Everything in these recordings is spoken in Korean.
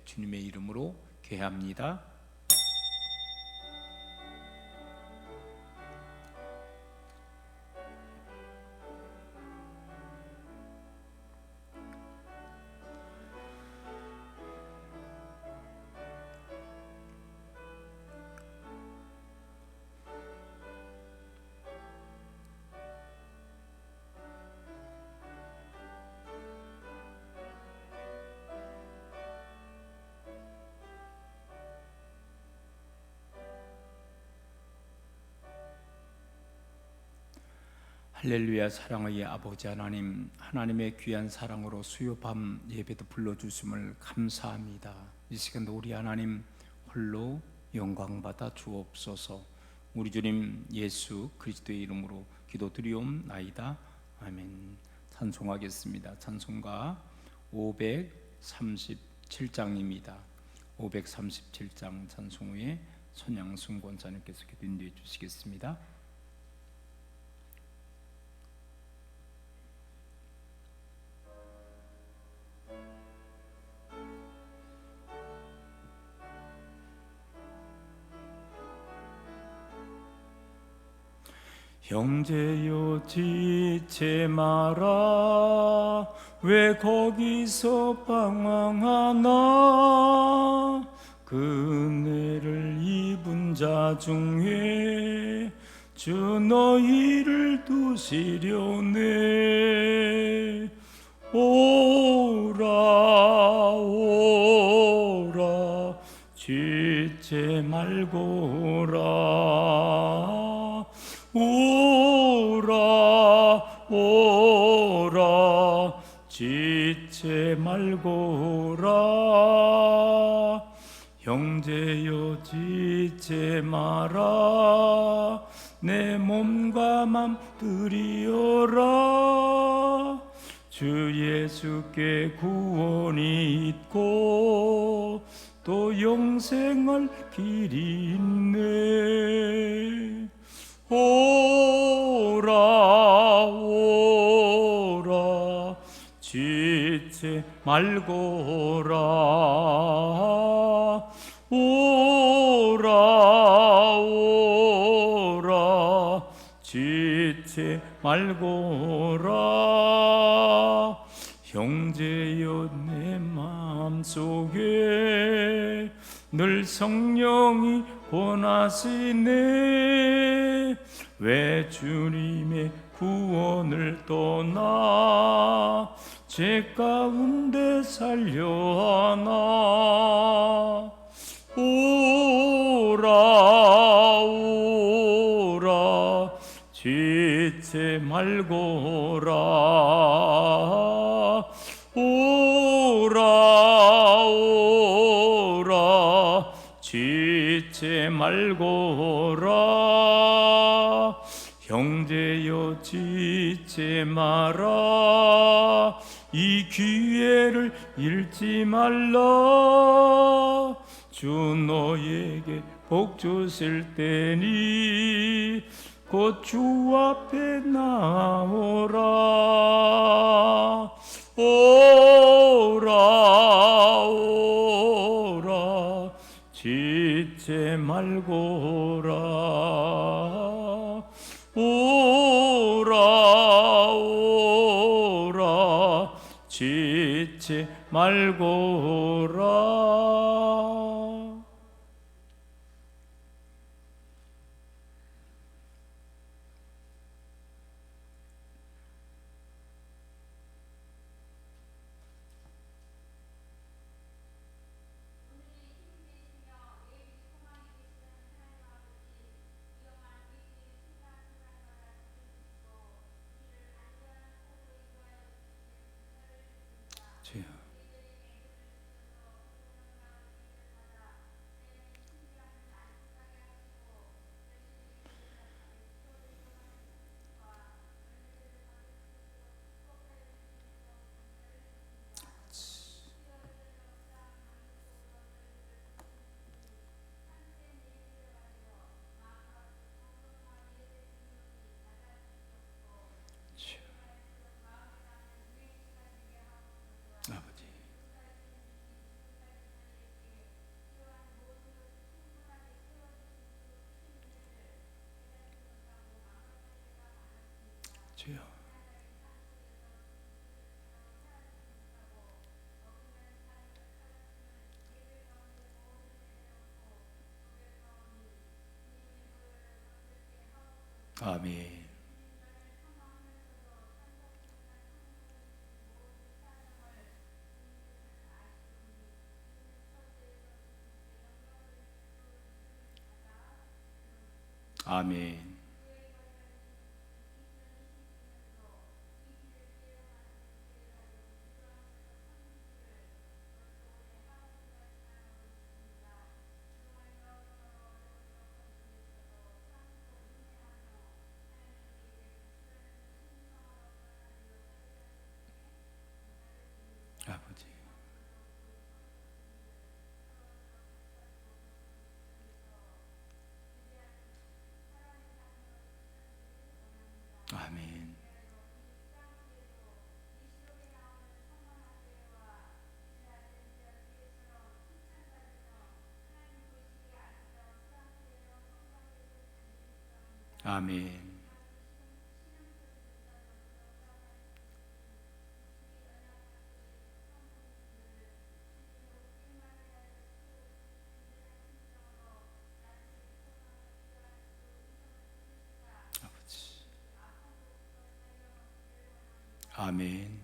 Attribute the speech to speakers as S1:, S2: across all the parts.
S1: 주님의 이름으로 개합니다. 할렐루야. 사랑의 아버지 하나님, 하나님의 귀한 사랑으로 수요밤 예배도 불러주심을 감사합니다. 이 시간도 우리 하나님 홀로 영광받아 주옵소서. 우리 주님 예수 그리스도의 이름으로 기도드리옵나이다. 아멘. 찬송하겠습니다. 찬송가 537장입니다 537장 찬송 후에 손양순 권사님께서 기도 인도해 주시겠습니다. 형제여 지체 마라. 왜 거기서 방황하나. 그 은혜를 입은 자 중에 주 너희를 두시려네. 오라 오라 지체 말고라. 오라 오라 지체 말고라. 형제여 지체 마라. 내 몸과 맘 드리어라. 주 예수께 구원이 있고 또 영생할 길이 있네. 오라 오라 지체 말고라. 오라 오라 지체 말고라. 형제여 내 마음속에 늘 성령이 권하시네. 왜 주님의 구원을 떠나 죄 가운데 살려 하나. 오라 오라 지체 말고라. 오라 오라 지체 말고라. 형제여 지체 마라. 이 기회를 잃지 말라. 주 너에게 복 주실 때니 곧 주 앞에 나오라. 오라 오라 지체 말고라. 오라 오라 지체 말고라. 주여. 아멘. 아멘. 아버지. 아멘. 아멘. 아버지. 아멘.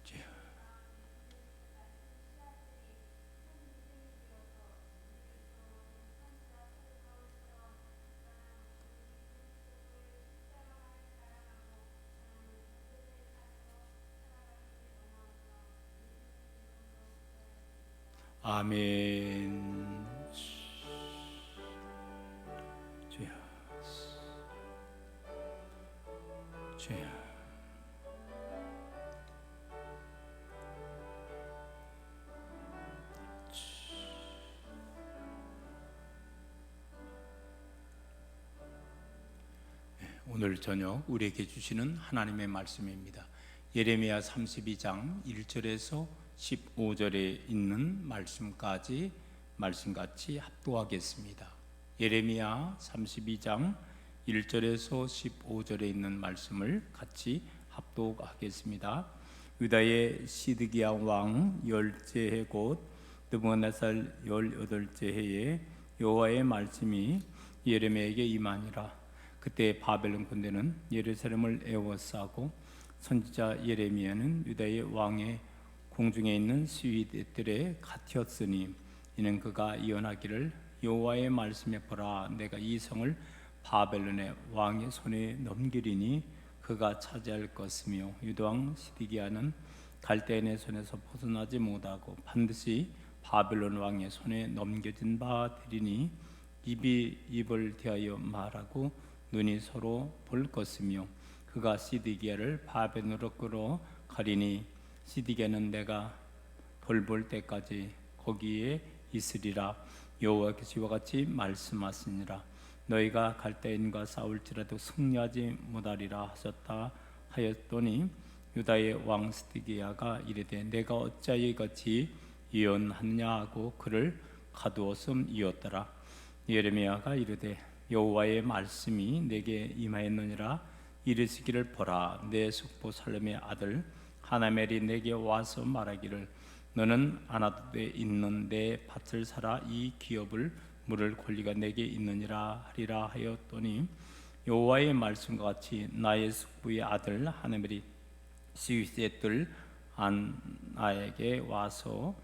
S1: 주여. 아멘. 주여. 주여. 오늘 저녁 우리에게 주시는 하나님의 말씀입니다. 예레미야 32장 1절에서 15절에 있는 말씀까지 말씀같이 합독하겠습니다. 예레미야 32장 1절에서 15절에 있는 말씀을 같이 합독하겠습니다. 유다의 시드기야 왕 10째 해 곧 느부갓네살 18째 해에 여호와의 말씀이 예레미야에게 임하니라. 그때 바벨론 군대는 예루살렘을 에워싸고 선지자 예레미야는 유다의 왕의 궁중에 있는 시위대들에 갇혔으니 이는 그가 예언하기를 여호와의 말씀에 보라 내가 이 성을 바벨론의 왕의 손에 넘기리니 그가 차지할 것이며 유다 왕 시드기야는 갈대인의 손에서 벗어나지 못하고 반드시 바벨론 왕의 손에 넘겨진 바 되리니 입이 입을 대하여 말하고 눈이 서로 볼 것이며 그가 시드기야를 바벨론으로 끌어가리니 시드기야는 내가 돌볼 때까지 거기에 있으리라. 여호와께서 이와 같이 말씀하시니라. 너희가 갈대인과 싸울지라도 승리하지 못하리라 하셨다 하였더니 유다의 왕 시드기야가 이르되 내가 어찌하여 이같이 예언하느냐 하고 그를 가두었음이었더라. 예레미야가 이르되 여호와의 말씀이 내게 임하였느니라. 이르시기를 보라 내 숙부 살렘의 아들 하나멜이 내게 와서 말하기를 너는 아나돗에 있는 내 밭을 사라 이 기업을 물을 권리가 내게 있느니라 하리라 하였더니 여호와의 말씀과 같이 나의 숙부의 아들 하나멜이 시위의 뜰 안나에게 와서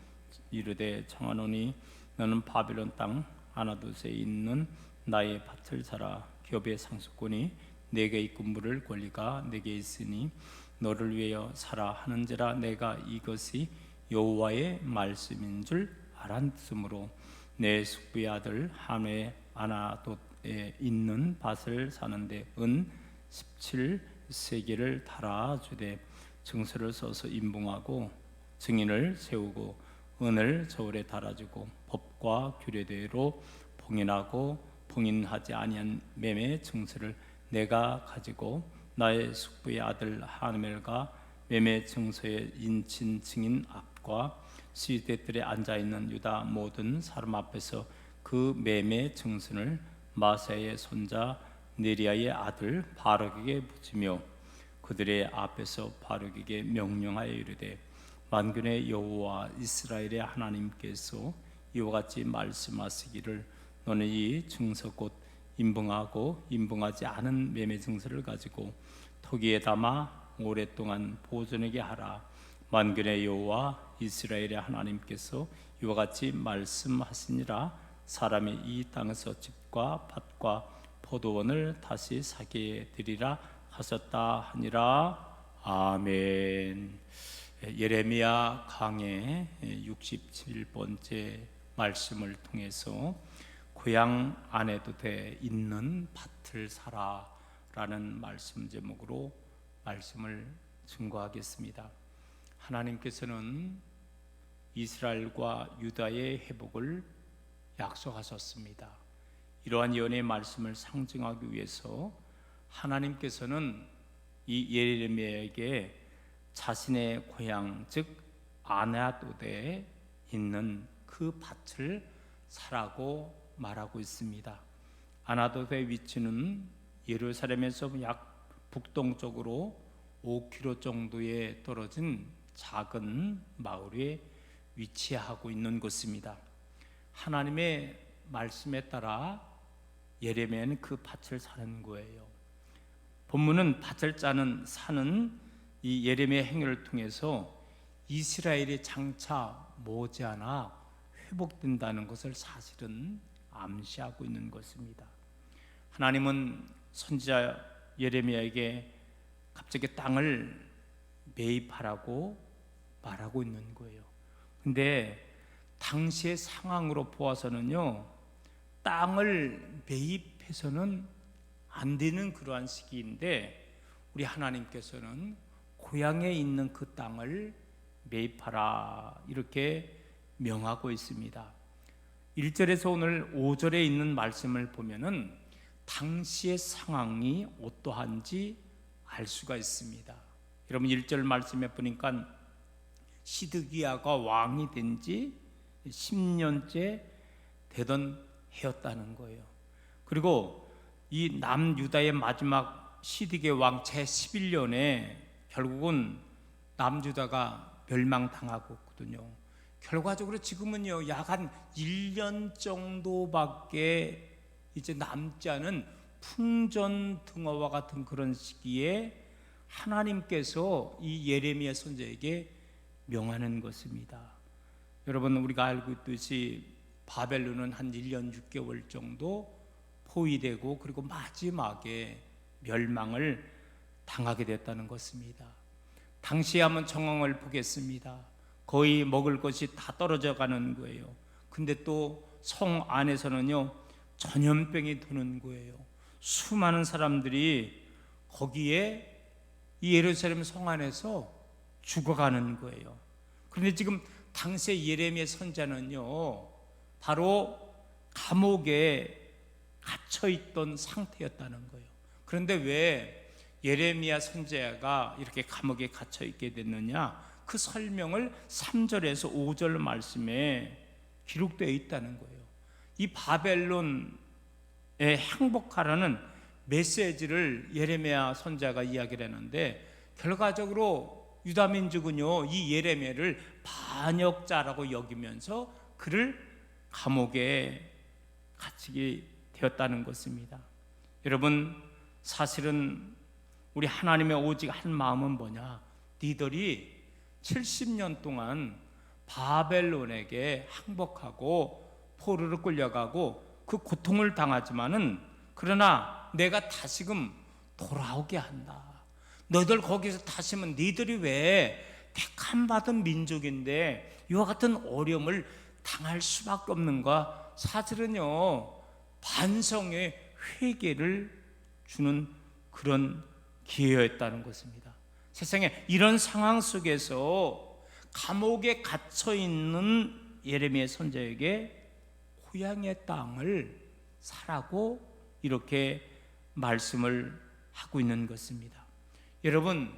S1: 이르되 청하노니 너는 바벨론 땅 아나돗에 있는 나의 밭을 사라. 기업의 상속권이 내게 있고 물을 권리가 내게 있으니 너를 위하여 사라 하는지라. 내가 이것이 여호와의 말씀인 줄 알았으므로 내 숙부의 아들 하멜 아나돗에 있는 밭을 사는데 은 17세겔을 달아주되 증서를 써서 인봉하고 증인을 세우고 은을 저울에 달아주고 법과 규례대로 봉인하고 봉인하지 아니한 매매 증서를 내가 가지고 나의 숙부의 아들 하멜과 매매 증서의 인친 증인 앞과 시위대들에 앉아 있는 유다 모든 사람 앞에서 그 매매 증손을 마사의 손자 네리야의 아들 바룩에게 붙이며 그들의 앞에서 바룩에게 명령하여 이르되 만군의 여호와 이스라엘의 하나님께서 이와 같이 말씀하시기를 너는 이 증서 곧 인봉하고 인봉하지 않은 매매 증서를 가지고 토기에 담아 오랫동안 보존하게 하라. 만군의 여호와 이스라엘의 하나님께서 이와 같이 말씀하시니라. 사람이 이 땅에서 집과 밭과 포도원을 다시 사게 되리라 하셨다 하니라. 아멘. 예레미야 강해 67번째 말씀을 통해서 고향 안에도 돼 있는 밭을 사라 라는 말씀 제목으로 말씀을 증거하겠습니다. 하나님께서는 이스라엘과 유다의 회복을 약속하셨습니다. 이러한 예언의 말씀을 상징하기 위해서 하나님께서는 이 예레미야에게 자신의 고향 즉 아나도에 있는 그 밭을 사라고 말하고 있습니다. 아나도의 위치는 예루살렘에서 약 북동쪽으로 5km 정도에 떨어진 작은 마을에 위치하고 있는 곳입니다. 하나님의 말씀에 따라 예레미야는 그 밭을 사는 거예요. 본문은 밭을 사는 이 예레미야 행위를 통해서 이스라엘이 장차 머지않아 회복된다는 것을 사실은 암시하고 있는 것입니다. 하나님은 선지자 예레미야에게 갑자기 땅을 매입하라고 말하고 있는 거예요. 근데 당시의 상황으로 보아서는요, 땅을 매입해서는 안 되는 그러한 시기인데 우리 하나님께서는 고향에 있는 그 땅을 매입하라 이렇게 명하고 있습니다. 1절에서 오늘 5절에 있는 말씀을 보면은 당시의 상황이 어떠한지 알 수가 있습니다. 여러분 1절 말씀에 보니까 시드기야가 왕이 된 지 10년째 되던 해였다는 거예요. 그리고 이 남유다의 마지막 시드기야 왕 제11년에 결국은 남유다가 멸망당하고 있거든요. 결과적으로 지금은요 약 한 1년 정도밖에 이제 남지 않은 풍전등화와 같은 그런 시기에 하나님께서 이 예레미야 선지자에게 명하는 것입니다. 여러분 우리가 알고 있듯이 바벨론은 한 1년 6개월 정도 포위되고 그리고 마지막에 멸망을 당하게 됐다는 것입니다. 당시에 한번 정황을 보겠습니다. 거의 먹을 것이 다 떨어져 가는 거예요. 근데 또 성 안에서는요 전염병이 도는 거예요. 수많은 사람들이 거기에 이 예루살렘 성 안에서 죽어가는 거예요. 그런데 지금 당시의 예레미야 선지자는요 바로 감옥에 갇혀있던 상태였다는 거예요. 그런데 왜 예레미야 선지자가 이렇게 감옥에 갇혀있게 됐느냐, 그 설명을 3절에서 5절 말씀에 기록되어 있다는 거예요. 이 바벨론에 항복하라는 메시지를 예레미야 선지자가 이야기를 했는데 결과적으로 유다 민족은요 이 예레미야를 반역자라고 여기면서 그를 감옥에 갇히게 되었다는 것입니다. 여러분 사실은 우리 하나님의 오직 한 마음은 뭐냐, 니들이 70년 동안 바벨론에게 항복하고 포로로 끌려가고 그 고통을 당하지만은 그러나 내가 다시금 돌아오게 한다. 너희들 거기서 다시면 니들이 왜 택함 받은 민족인데 이와 같은 어려움을 당할 수밖에 없는가? 사실은요 반성의 회개를 주는 그런 기회였다는 것입니다. 세상에 이런 상황 속에서 감옥에 갇혀 있는 예레미야 선지자에게 고향의 땅을 사라고 이렇게 말씀을 하고 있는 것입니다. 여러분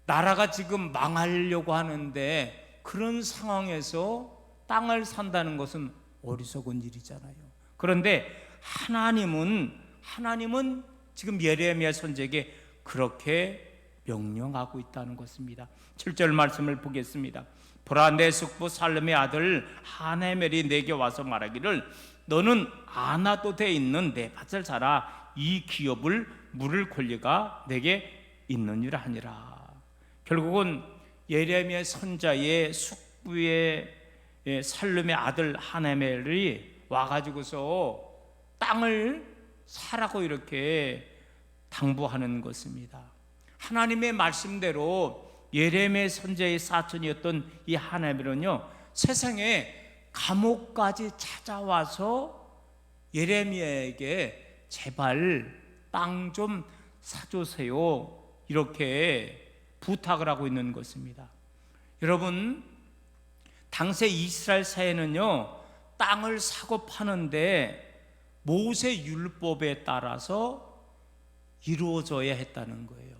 S1: 나라가 지금 망하려고 하는데 그런 상황에서 땅을 산다는 것은 어리석은 일이잖아요. 그런데 하나님은 지금 예레미야 선지자에게 그렇게 명령하고 있다는 것입니다. 7절 말씀을 보겠습니다. 보라, 내 숙부 살룸의 아들 하네멜이 내게 와서 말하기를 너는 아나도에 있는 내 밭을 사라. 이 기업을 물을 권리가 내게 있느니라 하니라. 결국은 예레미야 선지자의 숙부의 살룸의 아들 하네멜이 와가지고서 땅을 사라고 이렇게 당부하는 것입니다. 하나님의 말씀대로 예레미야 선지자의 사촌이었던 이 하네멜은요, 세상에 감옥까지 찾아와서 예레미야에게 제발 땅 좀 사주세요 이렇게 부탁을 하고 있는 것입니다. 여러분, 당시 이스라엘 사회는요, 땅을 사고 파는데 모세 율법에 따라서 이루어져야 했다는 거예요.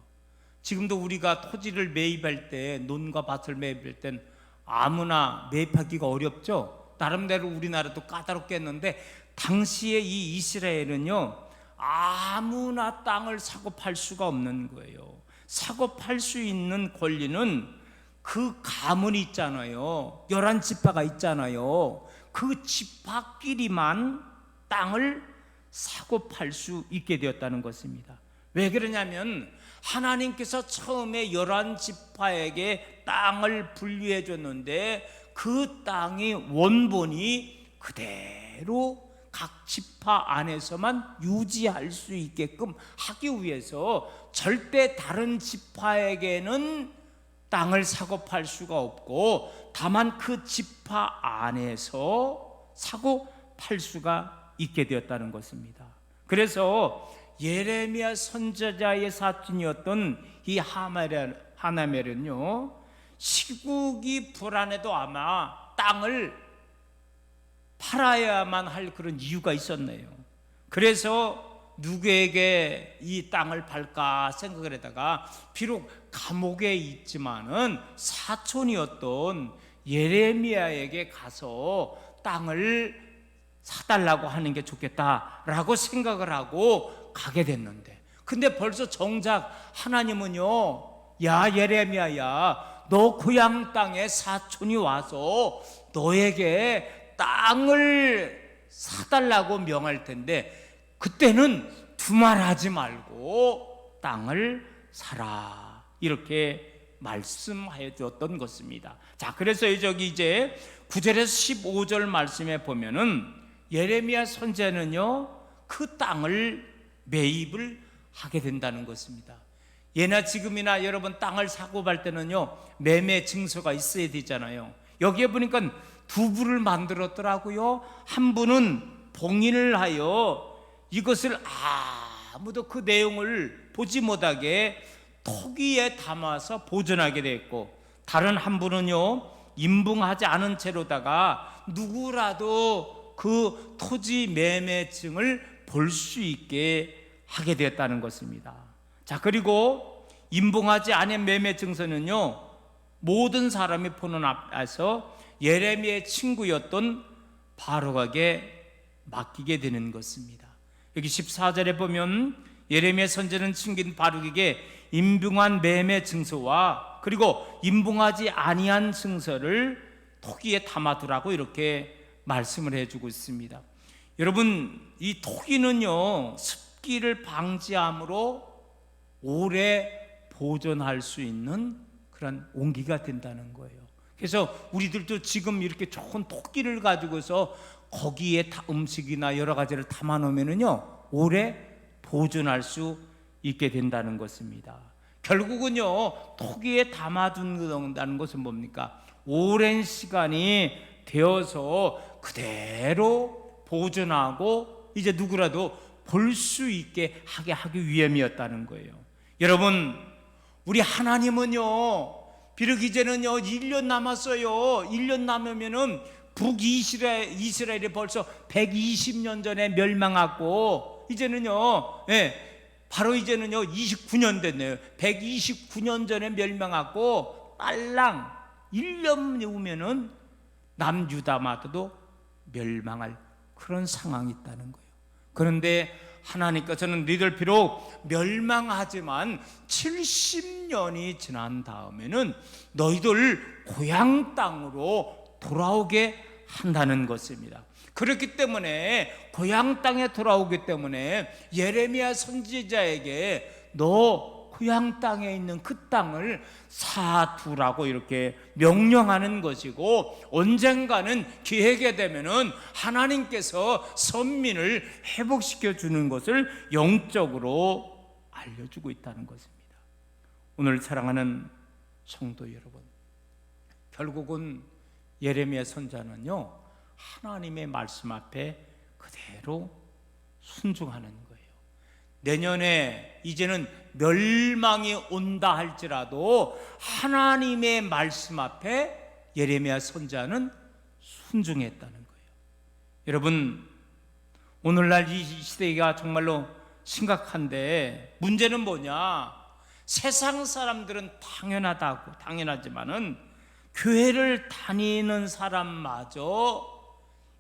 S1: 지금도 우리가 토지를 매입할 때, 논과 밭을 매입할 땐 아무나 매입하기가 어렵죠. 나름대로 우리나라도 까다롭겠는데 당시에 이 이스라엘은요, 아무나 땅을 사고 팔 수가 없는 거예요. 사고 팔 수 있는 권리는 그 가문이 있잖아요. 11지파가 있잖아요. 그 지파끼리만 땅을 사고 팔 수 있게 되었다는 것입니다. 왜 그러냐면 하나님께서 처음에 11지파에게 땅을 분리해 줬는데 그 땅의 원본이 그대로 각 지파 안에서만 유지할 수 있게끔 하기 위해서 절대 다른 지파에게는 땅을 사고 팔 수가 없고 다만 그 지파 안에서 사고 팔 수가 있게 되었다는 것입니다. 그래서 예레미야 선지자의 사촌이었던 이 하나멜은요, 시국이 불안해도 아마 땅을 팔아야만 할 그런 이유가 있었네요. 그래서 누구에게 이 땅을 팔까 생각을 하다가 비록 감옥에 있지만은 사촌이었던 예레미야에게 가서 땅을 사달라고 하는 게 좋겠다라고 생각을 하고 가게 됐는데, 근데 벌써 정작 하나님은요, 야 예레미야야, 너 고향 땅에 사촌이 와서 너에게 땅을 사달라고 명할 텐데 그때는 두말하지 말고 땅을 사라 이렇게 말씀하여 주었던 것입니다. 자, 그래서 저기 이제 9절에서 15절 말씀에 보면은 예레미야 선지자는요, 그 땅을 매입을 하게 된다는 것입니다. 예나 지금이나 여러분 땅을 사고 팔 때는요, 매매 증서가 있어야 되잖아요. 여기에 보니까 두 부를 만들었더라고요. 한 부는 봉인을 하여 이것을 아무도 그 내용을 보지 못하게 토기에 담아서 보존하게 됐고, 다른 한 부는요, 인봉하지 않은 채로다가 누구라도 그 토지 매매증을 볼 수 있게 하게 되었다는 것입니다. 자, 그리고 인봉하지 않은 매매 증서는요, 모든 사람이 보는 앞에서 예레미야의 친구였던 바룩에게 맡기게 되는 것입니다. 여기 14절에 보면 예레미야 선지자는 친구인 바룩에게 인봉한 매매 증서와 그리고 인봉하지 아니한 증서를 토기에 담아두라고 이렇게 말씀을 해주고 있습니다. 여러분, 이 토기는요, 습기를 방지함으로 오래 보존할 수 있는 그런 온기가 된다는 거예요. 그래서 우리들도 지금 이렇게 좋은 토기를 가지고서 거기에 음식이나 여러 가지를 담아 놓으면은요, 오래 보존할 수 있게 된다는 것입니다. 결국은요, 토기에 담아둔다는 것은 뭡니까? 오랜 시간이 되어서 그대로 보존하고 이제 누구라도 볼 수 있게 하기 위함이었다는 거예요. 여러분, 우리 하나님은요, 비록 이제는요 1년 남았어요. 1년 남으면은 북이스라엘이 벌써 120년 전에 멸망하고 이제는요, 바로 이제는요 29년 됐네요. 129년 전에 멸망하고 딸랑 1년 후면은 남유다마도 멸망할 그런 상황이 있다는 거예요. 그런데 하나님께서는 너희들 비록 멸망하지만 70년이 지난 다음에는 너희들 고향 땅으로 돌아오게 한다는 것입니다. 그렇기 때문에 고향 땅에 돌아오기 때문에 예레미야 선지자에게 너 고향 땅에 있는 그 땅을 사두라고 이렇게 명령하는 것이고, 언젠가는 기회가 되면은 하나님께서 선민을 회복시켜 주는 것을 영적으로 알려주고 있다는 것입니다. 오늘 사랑하는 성도 여러분, 결국은 예레미야 선지자는요 하나님의 말씀 앞에 그대로 순종하는 거예요. 내년에 이제는 멸망이 온다 할지라도 하나님의 말씀 앞에 예레미야 선지자는 순종했다는 거예요. 여러분, 오늘날 이 시대가 정말로 심각한데 문제는 뭐냐? 세상 사람들은 당연하지만은 교회를 다니는 사람마저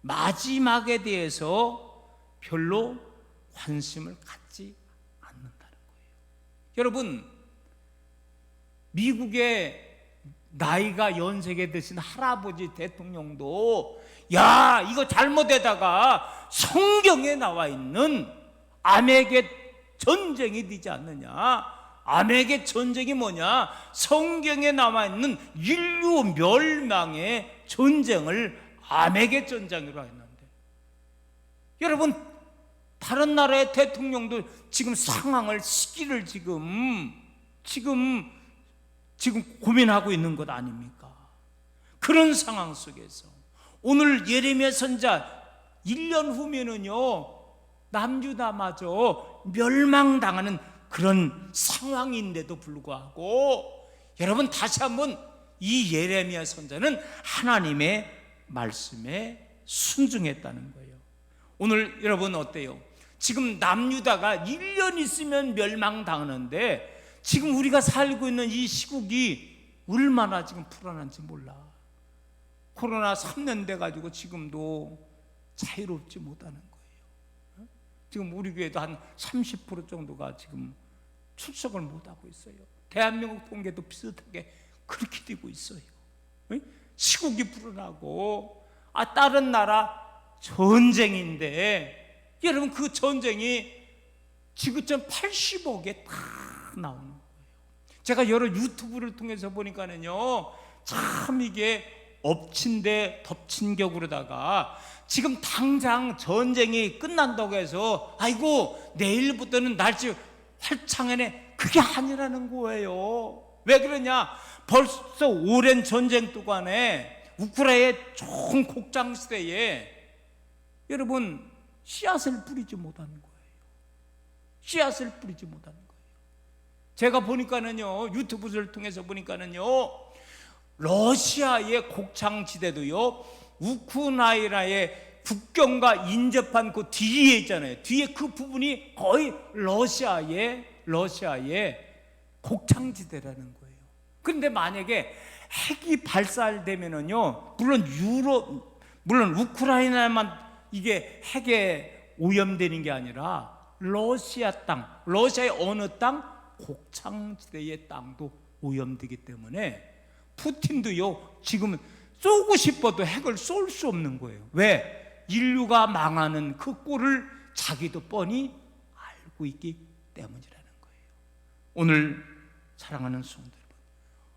S1: 마지막에 대해서 별로 관심을 갖지 않는다는 거예요. 여러분, 미국의 나이가 연세가 드신 할아버지 대통령도 야, 이거 잘못되다가 성경에 나와 있는 아메겟 전쟁이 되지 않느냐? 아메겟 전쟁이 뭐냐? 성경에 나와 있는 인류 멸망의 전쟁을 아메겟 전쟁이라고 했는데, 여러분, 다른 나라의 대통령도 지금 상황을, 시기를 지금 고민하고 있는 것 아닙니까? 그런 상황 속에서 오늘 예레미야 선지자 1년 후면은요 남유다마저 멸망당하는 그런 상황인데도 불구하고, 여러분, 다시 한번 이 예레미야 선지자는 하나님의 말씀에 순종했다는 거예요. 오늘 여러분 어때요? 지금 남유다가 1년 있으면 멸망당하는데 지금 우리가 살고 있는 이 시국이 얼마나 지금 불안한지 몰라. 코로나 3년 돼가지고 지금도 자유롭지 못하는 거예요. 지금 우리 교회도 한 30% 정도가 지금 출석을 못하고 있어요. 대한민국 통계도 비슷하게 그렇게 되고 있어요. 시국이 불안하고, 다른 나라 전쟁인데, 여러분, 그 전쟁이 지구촌 80억에 다 나오는 거예요. 제가 여러 유튜브를 통해서 보니까는요 참 이게 엎친 데 덮친 격으로다가 지금 당장 전쟁이 끝난다고 해서 아이고 내일부터는 날씨 활창하네, 그게 아니라는 거예요. 왜 그러냐? 벌써 오랜 전쟁 동안에 우크라이나의 좋은 곡장 시대에 여러분 씨앗을 뿌리지 못하는 거예요. 씨앗을 뿌리지 못하는 거예요. 제가 보니까는요, 유튜브를 통해서 보니까는요, 러시아의 곡창지대도요 우크라이나의 국경과 인접한 그 뒤에 있잖아요. 뒤에 그 부분이 거의 러시아의 곡창지대라는 거예요. 그런데 만약에 핵이 발사되면은요, 물론 우크라이나만 이게 핵에 오염되는 게 아니라 러시아 땅, 러시아의 어느 땅, 곡창지대의 땅도 오염되기 때문에 푸틴도요 지금 쏘고 싶어도 핵을 쏠 수 없는 거예요. 왜? 인류가 망하는 그 꼴을 자기도 뻔히 알고 있기 때문이라는 거예요. 오늘 사랑하는 성도 여러분,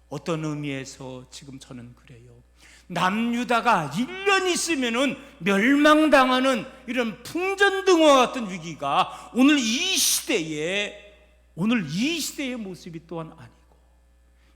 S1: 어떤 의미에서 지금 저는 그래요. 남유다가 1년 있으면은 멸망당하는 이런 풍전등화 같은 위기가 오늘 이 시대의 모습이 또한 아니고,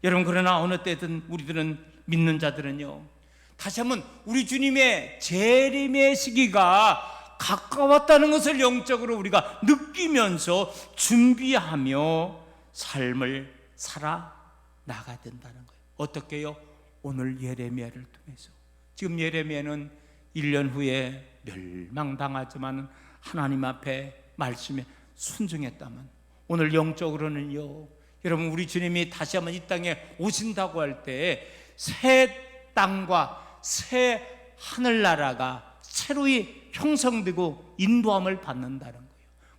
S1: 여러분, 그러나 어느 때든 우리들은 믿는 자들은요 다시 한번 우리 주님의 재림의 시기가 가까웠다는 것을 영적으로 우리가 느끼면서 준비하며 삶을 살아나가야 된다는 거예요. 어떻게요? 오늘 예레미야를 통해서. 지금 예레미야는 1년 후에 멸망당하지만 하나님 앞에 말씀에 순종했다면, 오늘 영적으로는요, 여러분, 우리 주님이 다시 한번 이 땅에 오신다고 할 때 새 땅과 새 하늘나라가, 새 새로이 형성되고 인도함을 받는다는 거예요.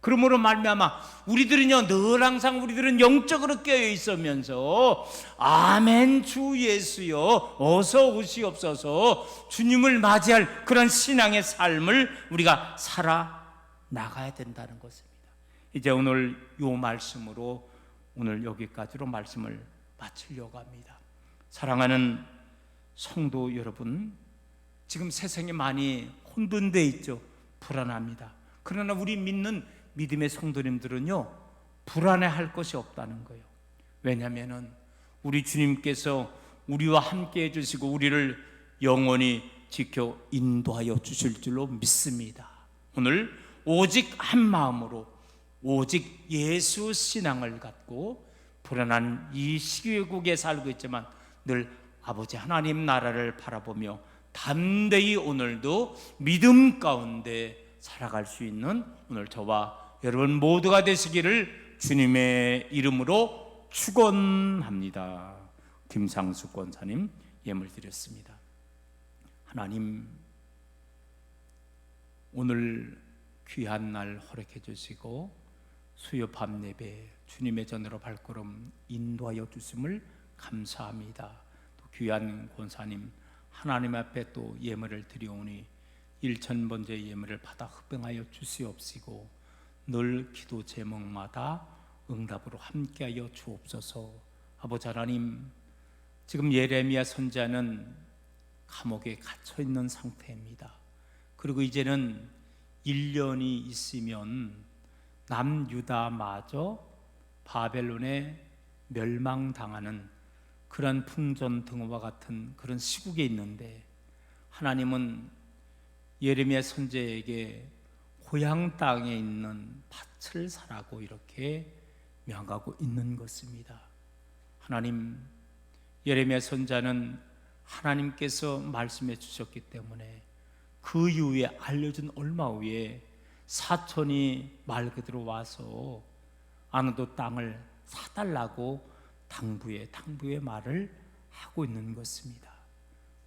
S1: 그러므로 말미암아 우리들은요, 늘 항상 우리들은 영적으로 깨어 있으면서 아멘 주 예수여 어서 오시옵소서, 주님을 맞이할 그런 신앙의 삶을 우리가 살아 나가야 된다는 것입니다. 이제 오늘 요 말씀으로 오늘 여기까지로 말씀을 마치려고 합니다. 사랑하는 성도 여러분, 지금 세상이 많이 혼돈되어 있죠. 불안합니다. 그러나 우리 믿는 믿음의 성도님들은요, 불안해할 것이 없다는 거예요. 왜냐하면 우리 주님께서 우리와 함께 해주시고 우리를 영원히 지켜 인도하여 주실 줄로 믿습니다. 오늘 오직 한 마음으로 오직 예수 신앙을 갖고 불안한 이 시국에 살고 있지만 늘 아버지 하나님 나라를 바라보며 담대히 오늘도 믿음 가운데 살아갈 수 있는 오늘 저와 여러분 모두가 되시기를 주님의 이름으로 축원합니다. 김상숙 권사님 예물 드렸습니다. 하나님, 오늘 귀한 날 허락해 주시고 수요 밤 예배 주님의 전으로 발걸음 인도하여 주심을 감사합니다. 또 귀한 권사님 하나님 앞에 또 예물을 드리오니 1000번째 예물을 받아 흡병하여 주시옵시고 늘 기도 제목마다 응답으로 함께하여 주옵소서. 아버지 하나님, 지금 예레미야 선지자는 감옥에 갇혀 있는 상태입니다. 그리고 이제는 1년이 있으면 남유다마저 바벨론에 멸망당하는 그런 풍전등화와 같은 그런 시국에 있는데, 하나님은 예레미야 선지자에게 고향 땅에 있는 밭을 사라고 이렇게 명하고 있는 것입니다. 하나님, 예레미야 선지자는 하나님께서 말씀해 주셨기 때문에 그 이후에 알려준 얼마 후에 사촌이 말 그대로 와서 아너도 땅을 사달라고 당부의 말을 하고 있는 것입니다.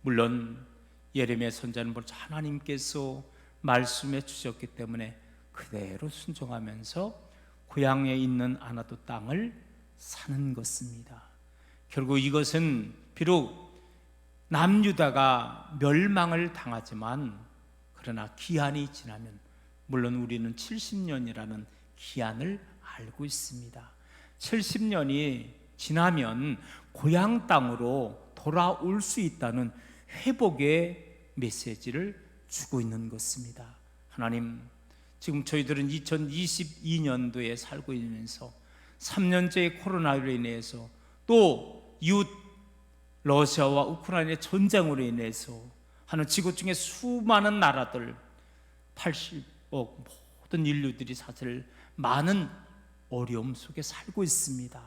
S1: 물론 예레미야 선지자는 벌써 하나님께서 말씀해 주셨기 때문에 그대로 순종하면서 고향에 있는 아나도 땅을 사는 것입니다. 결국 이것은 비록 남유다가 멸망을 당하지만 그러나 기한이 지나면, 물론 우리는 70년이라는 기한을 알고 있습니다. 70년이 지나면 고향 땅으로 돌아올 수 있다는 회복의 메시지를 주고 있는 것입니다. 하나님, 지금 저희들은 2022년도에 살고 있면서 3년째 코로나로 인해서 또 이웃 러시아와 우크라이나의 전쟁으로 인해서 하는 지구 중에 수많은 나라들 80억 모든 인류들이 사실 많은 어려움 속에 살고 있습니다.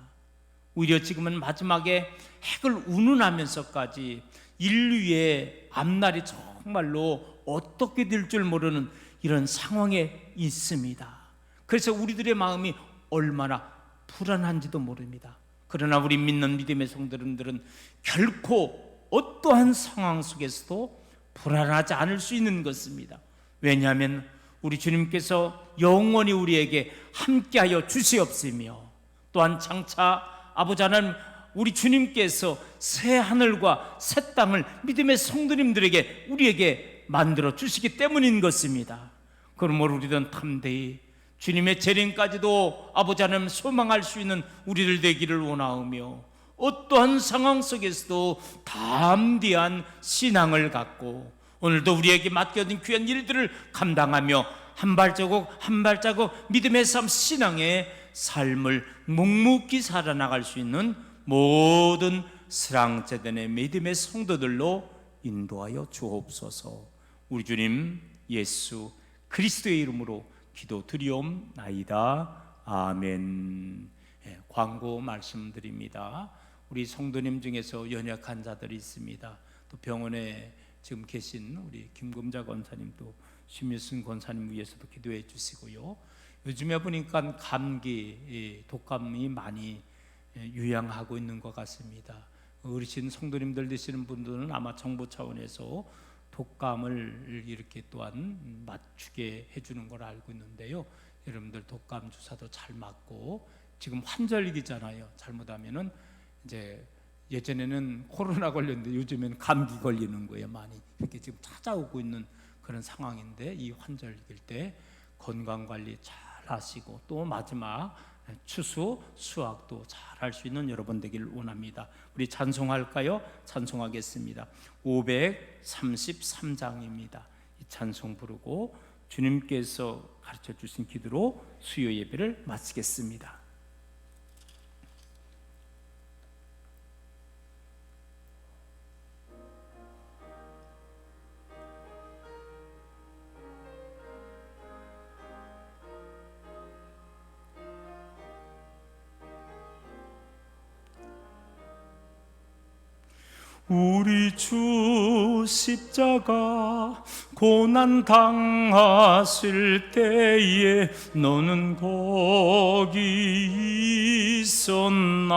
S1: 오히려 지금은 마지막에 핵을 운운하면서까지 인류의 앞날이 정말로 어떻게 될 줄 모르는 이런 상황에 있습니다. 그래서 우리들의 마음이 얼마나 불안한지도 모릅니다. 그러나 우리 믿는 믿음의 성도들은 결코 어떠한 상황 속에서도 불안하지 않을 수 있는 것입니다. 왜냐하면 우리 주님께서 영원히 우리에게 함께하여 주시옵시며, 또한 장차 아버지 하나님 우리 주님께서 새 하늘과 새 땅을 믿음의 성도님들에게 우리에게 만들어 주시기 때문인 것입니다. 그러므로 우리는 담대히 주님의 재림까지도 아버지 하나님 소망할 수 있는 우리들 되기를 원하오며, 어떠한 상황 속에서도 담대한 신앙을 갖고 오늘도 우리에게 맡겨진 귀한 일들을 감당하며 한 발자국 한 발자국 믿음의 삶, 신앙의 삶을 묵묵히 살아나갈 수 있는 모든 스랑제단의 믿음의 성도들로 인도하여 주옵소서. 우리 주님 예수 그리스도의 이름으로 기도드리옵나이다. 아멘. 광고 말씀드립니다. 우리 성도님 중에서 연약한 자들이 있습니다. 또 병원에 지금 계신 우리 김금자 권사님도 심유순 권사님 위해서도 기도해 주시고요. 요즘에 보니까 감기, 독감이 많이 유행하고 있는 것 같습니다. 어르신 성도님들 되시는 분들은 아마 정부 차원에서 독감을 이렇게 또한 맞추게 해주는 걸 알고 있는데요. 여러분들 독감 주사도 잘 맞고, 지금 환절기잖아요. 잘못하면은 이제 예전에는 코로나 걸렸는데 요즘에는 감기 걸리는 거예요. 많이 이렇게 지금 찾아오고 있는 그런 상황인데, 이 환절기일 때 건강 관리 잘 하시고, 또 마지막 추수 수확도 잘 할 수 있는 여러분 되기를 원합니다. 우리 찬송할까요? 찬송하겠습니다. 533장입니다. 이 찬송 부르고 주님께서 가르쳐 주신 기도로 수요 예배를 마치겠습니다. 우리 주 십자가 고난 당하실 때에 너는 거기 있었나.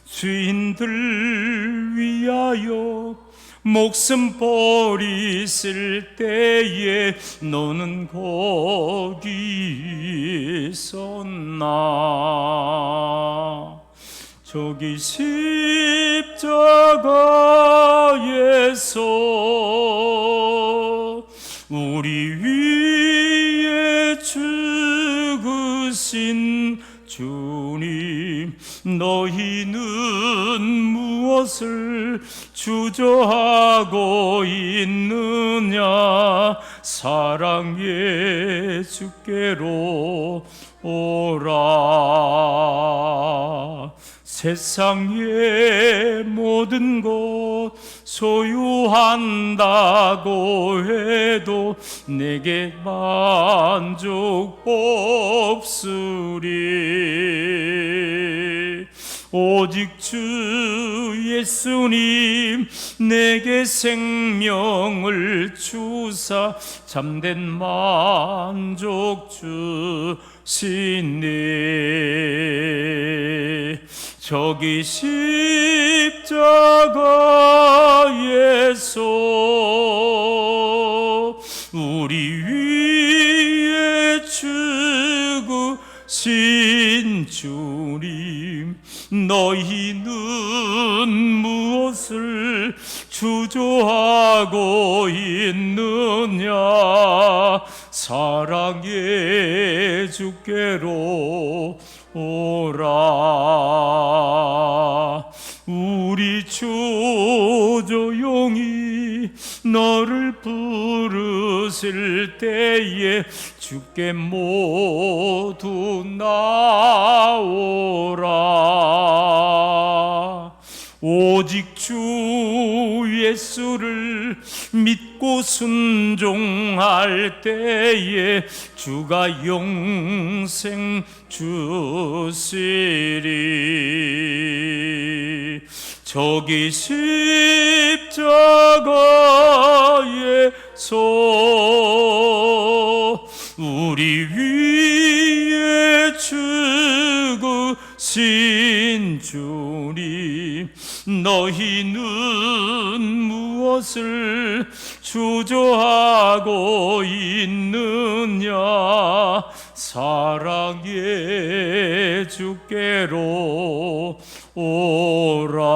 S1: 죄인들 위하여 목숨 버리실 때에 너는 거기 있었나. 저기 십자가에서 우리 위에 죽으신 주님, 너희는 무엇을 주저하고 있느냐. 사랑의 주께로 오라. 세상의 모든 것 소유한다고 해도 내게 만족 없으리. 오직 주 예수님 내게 생명을 주사 참된 만족 주시네. 저기 십자가에서 우리 위에 죽으신 주님, 너희는 무엇을 주저하고 있느냐. 사랑의 주께로 오라. 우리 주 조용히 너를 부르실 때에 주께 모두 나오라. 오직 주 예수를 믿고 순종할 때에 주가 영생 주시리. 저기 십자가에서 우리 위에 죽으신 주님, 너희는 무엇을 주저하고 있느냐. 사랑의 주께로 오라.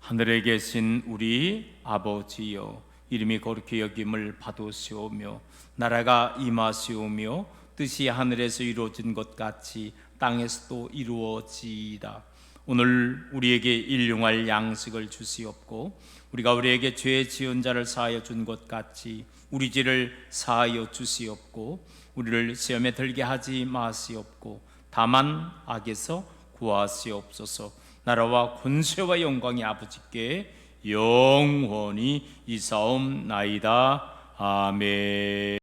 S1: 하늘에 계신 우리 아버지여, 이름이 거룩히 여김을 받으시오며 나라가 임하시오며 뜻이 하늘에서 이루어진 것 같이 땅에서도 이루어지이다. 오늘 우리에게 일용할 양식을 주시옵고 우리가 우리에게 죄 지은 자를 사하여 준 것 같이 우리 죄를 사하여 주시옵고 우리를 시험에 들게 하지 마시옵고 다만 악에서 구하시옵소서. 나라와 권세와 영광이 아버지께 영원히 이사옵나이다. 아멘.